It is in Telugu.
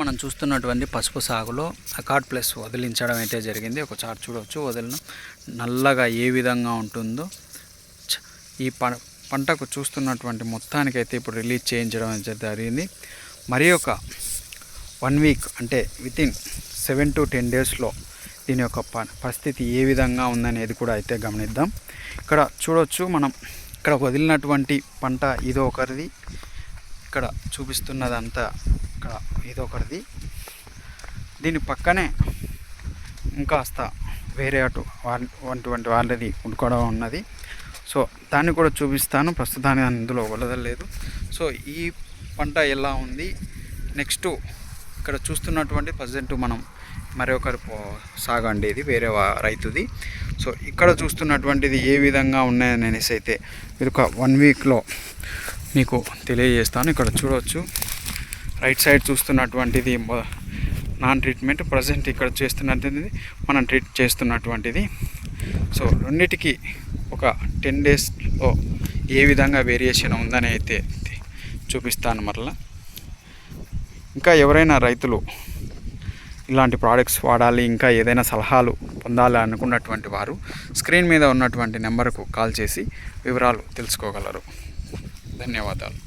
మనం చూస్తున్నటువంటి పసుపు సాగులో అకార్డ్ ప్లస్ వదిలించడం అయితే జరిగింది. ఒక చార్ట్ చూడవచ్చు. వదిలిన నల్లగా ఏ విధంగా ఉంటుందో ఈ పంటకు చూస్తున్నటువంటి మొత్తానికైతే ఇప్పుడు రిలీజ్ చేయించడం అయితే జరిగింది. మరి ఒక 1 వీక్ అంటే వితిన్ 7 to 10 డేస్లో దీని యొక్క పరిస్థితి ఏ విధంగా ఉందనేది కూడా అయితే గమనిద్దాం. ఇక్కడ చూడవచ్చు, మనం ఇక్కడ వదిలినటువంటి పంట ఇదొకరిది, ఇక్కడ చూపిస్తున్నదంతా ఇక్కడ ఇదొకరిది, దీని పక్కనే ఇంకాస్త వేరే అటువంటి వాళ్ళది కూడా ఉన్నది. సో దాన్ని కూడా చూపిస్తాను. ప్రస్తుతానికి అందులో వదలలేదు. సో ఈ పంట ఎలా ఉంది, నెక్స్ట్ ఇక్కడ చూస్తున్నటువంటి ప్రజెంట్ మనం మరొకరు సాగు అండి, ఇది వేరే రైతుది. సో ఇక్కడ చూస్తున్నటువంటిది ఏ విధంగా ఉన్నాయని అనేసి అయితే ఇది ఒక 1 వీక్లో మీకు తెలియజేస్తాను. ఇక్కడ చూడవచ్చు, రైట్ సైడ్ చూస్తున్నటువంటిది నాన్ ట్రీట్మెంట్, ప్రజెంట్ ఇక్కడ చేస్తున్నటువంటిది మనం ట్రీట్ చేస్తున్నటువంటిది. సో రెండిటికి ఒక 10 డేస్లో ఏ విధంగా వేరియేషన్ ఉందని అయితే చూపిస్తాను. మరలా ఇంకా ఎవరైనా రైతులు ఇలాంటి ప్రోడక్ట్స్ వాడాలి, ఇంకా ఏదైనా సలహాలు పొందాలి అనుకున్నటువంటి వారు స్క్రీన్ మీద ఉన్నటువంటి నెంబర్కు కాల్ చేసి వివరాలు తెలుసుకోగలరు. ధన్యవాదాలు.